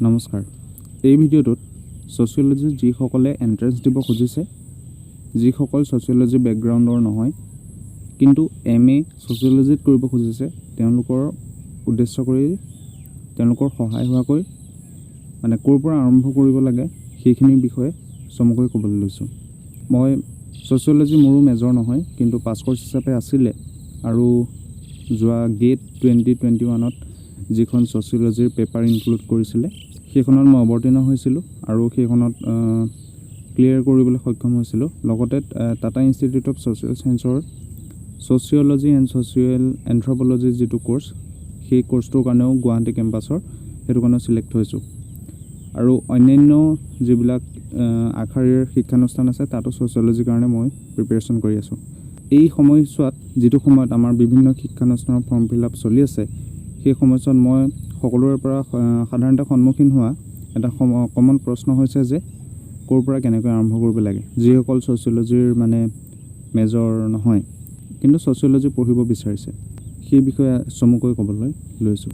নমস্কাৰ। এই ভিডিঅ'টোত ছ'চিয়লজি যিসকলে এণ্ট্ৰেন্স দিব খুজিছে, যিসকল ছ'চিয়লজি বেকগ্ৰাউণ্ডৰ নহয় কিন্তু MA ছ'চিয়লজিত কৰিব খুজিছে, তেওঁলোকৰ উদ্দেশ্য কৰি তেওঁলোকৰ সহায় হোৱাকৈ মানে ক'ৰ পৰা আৰম্ভ কৰিব লাগে সেইখিনিৰ বিষয়ে চমুকৈ ক'বলৈ লৈছোঁ। মই ছ'চিয়লজি মোৰো মেজৰ নহয়, কিন্তু পাছ ক'ৰ্ছ হিচাপে আছিলে আৰু যোৱা GATE 2021ত যিখন ছ'চিয়লজিৰ পেপাৰ ইনক্লুড কৰিছিলে সেইখনত মই অৱতীৰ্ণ হৈছিলোঁ আৰু সেইখনত ক্লিয়াৰ কৰিবলৈ সক্ষম হৈছিলোঁ। লগতে টাটা ইনষ্টিটিউট অফ ছ'চিয়েল ছায়েন্সৰ ছ'চিয়লজি এণ্ড ছ'চিয়েল এন্থ্ৰপ'লজি যিটো কোৰ্চ, সেই কোৰ্চটোৰ কাৰণেও গুৱাহাটী কেম্পাছৰ সেইটো কাৰণেও ছিলেক্ট হৈছোঁ। আৰু অন্যান্য যিবিলাক আগশাৰীৰ শিক্ষানুষ্ঠান আছে তাতো ছ'চিয়লজিৰ কাৰণে মই প্ৰিপেৰেশ্যন কৰি আছোঁ। এই সময়ছোৱাত যিটো সময়ত আমাৰ বিভিন্ন শিক্ষানুষ্ঠানৰ ফৰ্ম ফিল আপ চলি আছে, সেই সময়ছোৱাত মই সকলোৰে পৰা সাধাৰণতে সন্মুখীন হোৱা এটা কমন প্ৰশ্ন হৈছে যে ক'ৰ পৰা কেনেকৈ আৰম্ভ কৰিব লাগে। যিসকল ছ'চিয়লজিৰ মানে মেজৰ নহয় কিন্তু ছ'চিয়লজি পঢ়িব বিচাৰিছে, সেই বিষয়ে চমুকৈ ক'বলৈ লৈছোঁ।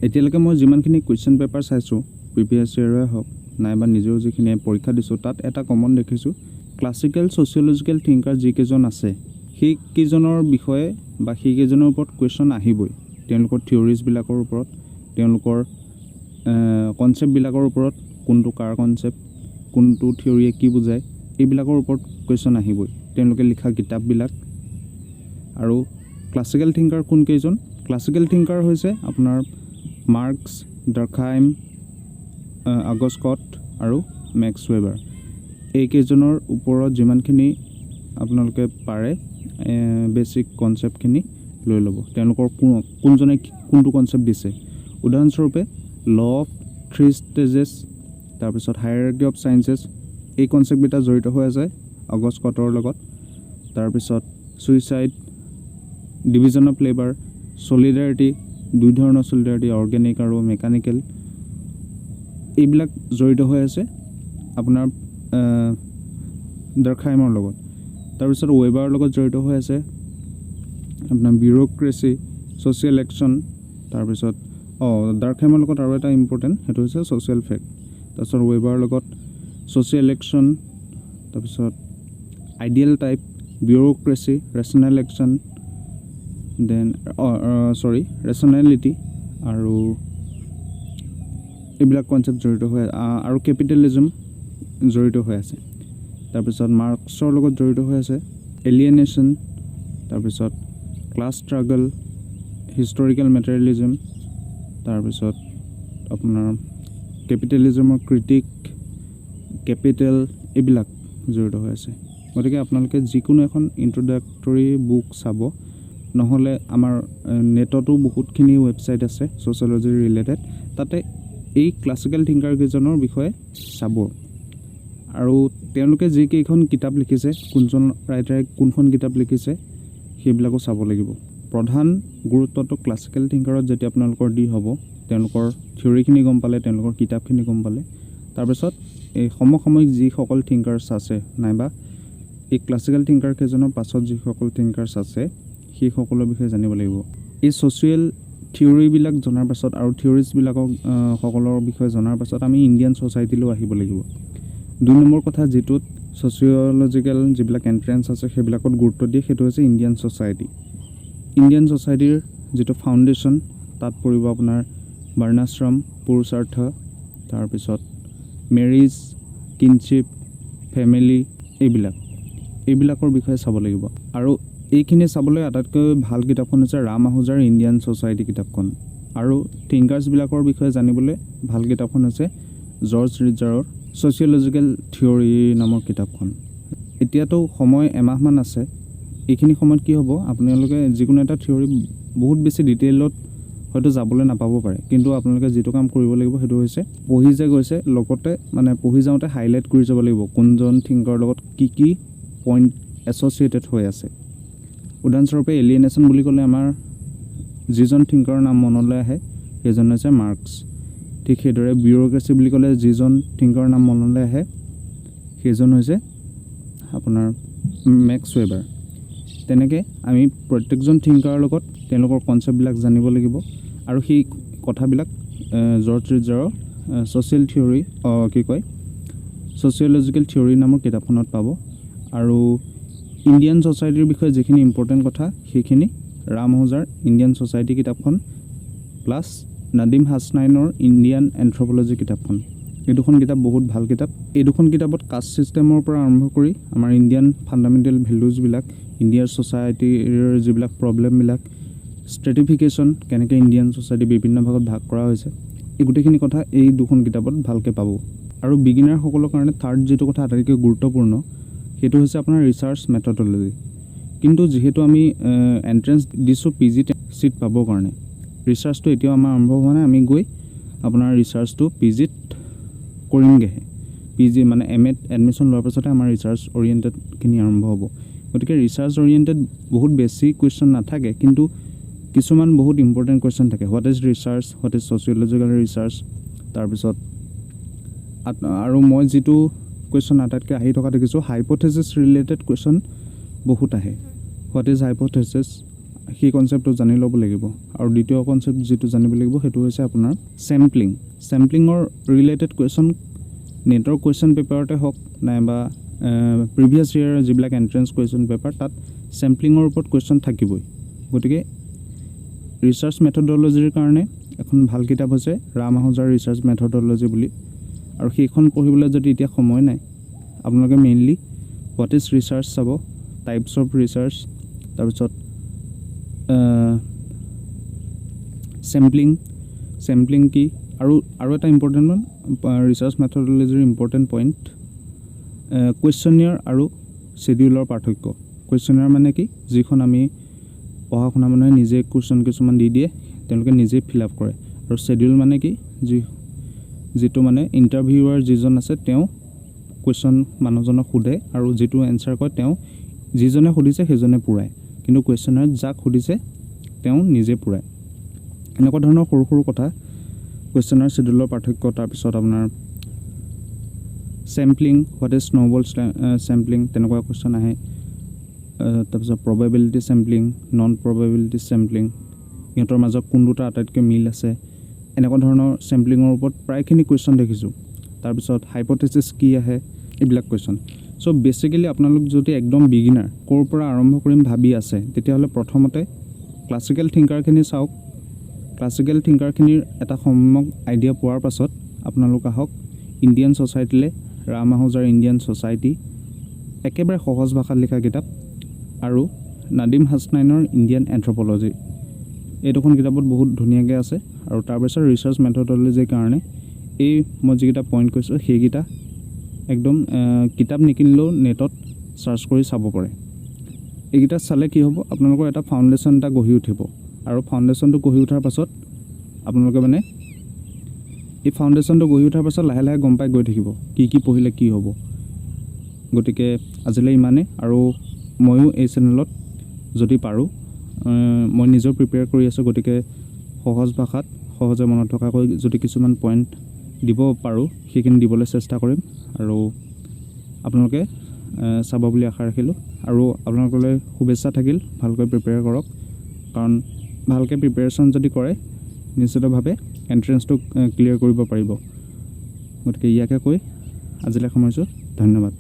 এতিয়ালৈকে মই যিমানখিনি কুৱেশ্যন পেপাৰ চাইছোঁ, প্ৰিভিয়াছ ইয়েৰে হওক নাইবা নিজেও যিখিনি পৰীক্ষা দিছোঁ, তাত এটা কমন দেখিছোঁ, ক্লাছিকেল ছ'চিয়লজিকেল থিংকাৰ যিকেইজন আছে সেইকেইজনৰ বিষয়ে বা সেইকেইজনৰ ওপৰত কুৱেশ্যন আহিবই। তেওঁলোকৰ থিয়ৰিজবিলাকৰ ওপৰত, তেওঁলোকৰ কনচেপ্টবিলাকৰ ওপৰত, কোনটো কাৰ কনচেপ্ট, কোনটো থিয়ৰিয়ে কি বুজায়, এইবিলাকৰ ওপৰত কুৱেশ্যন আহিবই। তেওঁলোকে লিখা কিতাপবিলাক। আৰু ক্লাছিকেল থিংকাৰ কোনকেইজন? ক্লাছিকেল থিংকাৰ হৈছে আপোনাৰ মাৰ্কছ, ডাৰ্কহাইম, আগস্কট আৰু মেক্স ৱেবাৰ। এইকেইজনৰ ওপৰত যিমানখিনি আপোনালোকে পাৰে বেছিক কনচেপ্টখিনি লৈ ল'ব। তেওঁলোকৰ কোনজনে কোনটো কনচেপ্ট দিছে। উদাহৰণস্বৰূপে ল অফ 3 ষ্টেজেছ, তাৰপিছত হায়াৰাৰ্কি অফ চায়েন্সেছ, এই কনচেপ্টকেইটা জড়িত হৈ আছে আগস্কটৰ লগত। তাৰপিছত suicide, division of labour, solidarity, দুই ধৰণৰ ছলিডাৰিটি, অৰ্গেনিক আৰু মেকানিকেল, এইবিলাক জড়িত হৈ আছে আপোনাৰ ডাৰ্কহাইমৰ লগত। তাৰপিছত ৱেবাৰৰ লগত জড়িত হৈ আছে আপোনাৰ বিউৰ'ক্ৰেচি, ছ'চিয়েল একশ্যন। তাৰপিছত ডাৰ্কহাইমৰ লগত আৰু এটা ইম্পৰ্টেণ্ট, সেইটো হৈছে ছ'চিয়েল ফেক্ট। তাৰপিছত ৱেবাৰৰ লগত ছ'চিয়েল একশ্যন, তাৰপিছত ideal type, bureaucracy, rational action, then rationality, আৰু এইবিলাক কনচেপ্ট জড়িত হৈ আৰু কেপিটেলিজম জড়িত হৈ আছে। তাৰপিছত মাৰ্কছৰ লগত জড়িত হৈ আছে এলিয়েনেশ্যন, তাৰপিছত ক্লাছ ষ্ট্ৰাগল, হিষ্টৰিকেল মেটেৰিয়েলিজম, তাৰপিছত আপোনাৰ কেপিটেলিজমৰ ক্ৰিটিক, কেপিটেল, এইবিলাক জড়িত হৈ আছে। গতিকে আপোনালোকে যিকোনো এখন ইন্ট্ৰডাক্টৰী বুক চাব, নহ'লে আমাৰ নেটতো বহুতখিনি ৱেবছাইট আছে ছ'চিয়লজি ৰিলেটেড, তাতে এই ক্লাছিকেল থিংকাৰকেইজনৰ বিষয়ে চাব। আৰু তেওঁলোকে যিকেইখন কিতাপ লিখিছে, কোনজন ৰাইটাৰে কোনখন কিতাপ লিখিছে, সেইবিলাকো চাব লাগিব। প্ৰধান গুৰুত্বটো ক্লাছিকেল থিংকাৰত যেতিয়া আপোনালোকৰ দি হ'ব, তেওঁলোকৰ থিয়ৰিখিনি গম পালে, তেওঁলোকৰ কিতাপখিনি গম পালে, তাৰপিছত এই সমসাময়িক যিসকল থিংকাৰ্ছ আছে নাইবা এই ক্লাছিকেল থিংকাৰকেইজনৰ পাছত যিসকল থিংকাৰ্ছ আছে সেইসকলৰ বিষয়ে জানিব লাগিব। এই ছ'চিয়েল থিয়ৰিবিলাক জনাৰ পাছত আৰু থিয়ৰিজবিলাকক সকলৰ বিষয়ে জনাৰ পাছত আমি ইণ্ডিয়ান ছ'চাইটিলৈ আহিব লাগিব। 2 নম্বৰ কথা, যিটোত ছ'চিয়লজিকেল যিবিলাক এণ্ট্ৰেন্স আছে সেইবিলাকত গুৰুত্ব দিয়ে, সেইটো হৈছে ইণ্ডিয়ান ছ'চাইটি। ইণ্ডিয়ান ছ'চাইটিৰ যিটো ফাউণ্ডেশ্যন, তাত পৰিব আপোনাৰ বৰ্ণাশ্ৰম, পুৰুষাৰ্থ, তাৰপিছত মেৰিজ, কিনশ্বিপ, ফেমিলি, এইবিলাকৰ বিষয়ে চাব লাগিব। আৰু এইখিনি চাবলৈ আটাইতকৈ ভাল কিতাপখন হৈছে ৰাম আহুজাৰ ইণ্ডিয়ান ছ'চাইটি কিতাপখন। আৰু থিংকাৰ্ছবিলাকৰ বিষয়ে জানিবলৈ ভাল কিতাপখন হৈছে জৰ্জ ৰিজাৰৰ ছ'চিয়লজিকেল থিয়ৰী নামৰ কিতাপখন। এতিয়াতো সময় এমাহমান আছে। এইখিনি সময়ত কি হ'ব, আপোনালোকে যিকোনো এটা থিয়ৰী বহুত বেছি ডিটেইলত হয়তো যাবলৈ নাপাব পাৰে, কিন্তু আপোনালোকে যিটো কাম কৰিব লাগিব সেইটো হৈছে পঢ়ি যে গৈছে, লগতে মানে পঢ়ি যাওঁতে হাইলাইট কৰি যাব লাগিব কোনজন থিংকাৰৰ লগত কি পইণ্ট এছ'চিয়েটেড হৈ আছে। উদাহৰণস্বৰূপে এলিয়েনেশ্যন বুলি ক'লে আমাৰ যিজন থিংকাৰৰ নাম মনলৈ আহে সেইজন হৈছে মাৰ্কছ। ঠিক সেইদৰে বিউৰ'ক্ৰেচি বুলি ক'লে যিজন থিংকাৰৰ নাম মনলৈ আহে সেইজন হৈছে আপোনাৰ মেক্স ৱেবাৰ। তেনেকৈ আমি প্ৰত্যেকজন থিংকাৰৰ লগত তেওঁলোকৰ কনচেপ্টবিলাক জানিব লাগিব আৰু সেই কথাবিলাক জৰ্জ ৰিজাৰৰ ছ'চিয়েল থিয়ৰী কি কয় ছ'চিয়লজিকেল থিয়ৰী নামৰ কিতাপখনত পাব। আৰু ইণ্ডিয়ান ছ'চাইটিৰ বিষয়ে যিখিনি ইম্পৰ্টেণ্ট কথা সেইখিনি ৰাম আহুজাৰ ইণ্ডিয়ান ছ'চাইটি কিতাপখন প্লাছ নাদিম হাছনাইনৰ ইণ্ডিয়ান এন্থ্ৰপ'লজি কিতাপখন, এই দুখন কিতাপ বহুত ভাল কিতাপ। এই দুখন কিতাপত কাষ্ট ছিষ্টেমৰ পৰা আৰম্ভ কৰি আমাৰ ইণ্ডিয়ান ফাণ্ডামেণ্টেল ভেলুজবিলাক, ইণ্ডিয়াৰ ছ'চাইটিৰ যিবিলাক প্ৰব্লেমবিলাক, ষ্ট্ৰেটিফিকেশ্যন কেনেকৈ ইণ্ডিয়ান ছ'চাইটি বিভিন্ন ভাগত ভাগ কৰা হৈছে, এই গোটেইখিনি কথা এই দুখন কিতাপত ভালকৈ পাব। আৰু বিগিনাৰসকলৰ কাৰণে থাৰ্ড যিটো কথা আটাইতকৈ গুৰুত্বপূৰ্ণ সেইটো হৈছে আপোনাৰ ৰিচাৰ্চ মেথডলজি। কিন্তু যিহেতু আমি এণ্ট্ৰেঞ্চ দিছোঁ PG ছিট পাবৰ কাৰণে, ৰিচাৰ্চটো এতিয়াও আমাৰ আৰম্ভ হোৱা নাই। আমি গৈ আপোনাৰ ৰিচাৰ্চটো PGত কৰিমগৈহে। PG মানে MAত এডমিশ্যন লোৱাৰ পাছতে আমাৰ ৰিচাৰ্চ অৰিয়েণ্টেডখিনি আৰম্ভ হ'ব। গতিকে ৰিচাৰ্চ অৰিয়েণ্টেড বহুত বেছি কুৱেশ্যন নাথাকে, কিন্তু কিছুমান বহুত ইম্পৰ্টেণ্ট কুৱেশ্যন থাকে। What is research, what is sociological research, তাৰপিছত আৰু মই যিটো কুৱেশ্যন আটাইতকৈ আহি থকা দেখিছোঁ, হাইপ'থেচিছ ৰিলেটেড কুৱেশ্যন বহুত আহে। হোৱাট ইজ হাইপ'থেচিছ, সেই কনচেপ্টটো জানি ল'ব লাগিব। আৰু দ্বিতীয় কনচেপ্ট যিটো জানিব লাগিব সেইটো হৈছে আপোনাৰ চেম্পলিঙৰ ৰিলেটেড কুৱেশ্যন নেটৰ কুৱেশ্যন পেপাৰতে হওক নাইবা প্ৰিভিয়াছ ইয়েৰ যিবিলাক এণ্ট্ৰেঞ্চ কুৱেশ্যন পেপাৰ তাত চেম্পলিঙৰ ওপৰত কুৱেশ্যন থাকিবই। গতিকে ৰিচাৰ্চ মেথডলজিৰ কাৰণে এখন ভাল কিতাপ হৈছে ৰাম আহুজাৰ ৰিচাৰ্চ মেথডলজি বুলি। আৰু সেইখন পঢ়িবলৈ যদি এতিয়া সময় নাই, আপোনালোকে মেইনলি হোৱাট ইজ ৰিচাৰ্চ চাব, টাইপছ অফ ৰিচাৰ্চ, তাৰপিছত চেম্পলিং কি, আৰু এটা ইম্পৰ্টেণ্ট ৰিচাৰ্চ মেথডলজিৰ ইম্পৰ্টেণ্ট পইণ্ট কুৱেশ্যনিয়াৰ আৰু শ্বেডিউলৰ পাৰ্থক্য। কুৱেশ্যনিয়াৰ মানে কি, যিখন আমি পঢ়া শুনা মানুহে নিজে কুৱেশ্যন কিছুমান দি দিয়ে, তেওঁলোকে নিজেই ফিল আপ কৰে। আৰু শ্বেডিউল মানে কি, যিটো মানে ইণ্টাৰভিউৱাৰ যিজন আছে তেওঁ কুৱেশ্যন মানুহজনক সোধে আৰু যিটো এনচাৰ কয় তেওঁ যিজনে সুধিছে সেইজনে পূৰায়, কিন্তু কুৱেশ্যনাৰত যাক সুধিছে তেওঁ নিজে পূৰায়। এনেকুৱা ধৰণৰ সৰু সৰু কথা কুৱেশ্যনাৰ শ্বেডিউলৰ পাৰ্থক্য। তাৰপিছত আপোনাৰ sampling, what is snowball sampling, তেনেকুৱা কুৱেশ্যন আহে। তাৰপিছত probability sampling, non probability sampling, সিহঁতৰ মাজত কোন দুটা আটাইতকৈ মিল আছে, এনেকুৱা ধৰণৰ চেম্পলিঙৰ ওপৰত প্ৰায়খিনি কুৱেশ্যন দেখিছোঁ। তাৰপিছত হাইপ'থেচিছ কি আহে, এইবিলাক কুৱেশ্যন। চ' বেচিকেলি আপোনালোক যদি একদম বিগিনাৰ ক'ৰ পৰা আৰম্ভ কৰিম ভাবি আছে, তেতিয়াহ'লে প্ৰথমতে ক্লাছিকেল থিংকাৰখিনি চাওক। ক্লাছিকেল থিংকাৰখিনিৰ এটা সম্যক আইডিয়া পোৱাৰ পাছত আপোনালোক আহক ইণ্ডিয়ান ছ'চাইটিলৈ, ৰাম আহুজাৰ ইণ্ডিয়ান ছ'চাইটি, একেবাৰে সহজ ভাষাত লিখা কিতাপ, আৰু নাদিম হাছনাইনৰ ইণ্ডিয়ান এন্থ্ৰপ'লজি, এই দুখন কিতাপত বহুত ধুনীয়াকৈ আছে। আৰু তাৰপিছত ৰিচাৰ্চ মেথডলজিৰ কাৰণে এই মই যিকেইটা পইণ্ট কৈছোঁ সেইকেইটা একদম কিতাপ নিকিনিলেও নেটত চাৰ্চ কৰি চাব পাৰে। এইকেইটা চালে কি হ'ব, আপোনালোকৰ এটা ফাউণ্ডেশ্যন এটা গঢ়ি উঠিব। আৰু ফাউণ্ডেশ্যনটো গঢ়ি উঠাৰ পাছত আপোনালোকে মানে এই ফাউণ্ডেশ্যনটো গঢ়ি উঠাৰ পাছত লাহে লাহে গম পাই গৈ থাকিব কি পঢ়িলে কি হ'ব। গতিকে আজিলৈ ইমানেই। আৰু ময়ো এই চেনেলত যদি পাৰোঁ, মই নিজেও প্ৰিপেয়াৰ কৰি আছোঁ, গতিকে সহজ ভাষাত সহজে মনত থকাকৈ যদি কিছুমান পইণ্ট দিব পাৰোঁ সেইখিনি দিবলৈ চেষ্টা কৰিম। আৰু আপোনালোকে চাব বুলি আশা ৰাখিলোঁ। আৰু আপোনালোকলৈ শুভেচ্ছা থাকিল, ভালকৈ প্ৰিপেয়াৰ কৰক, কাৰণ ভালকৈ প্ৰিপেয়াৰেশ্যন যদি কৰে নিশ্চিতভাৱে এণ্ট্ৰেঞ্চটো ক্লিয়াৰ কৰিব পাৰিব। গতিকে ইয়াকে কৈ আজিলৈ সামৰিছোঁ, ধন্যবাদ।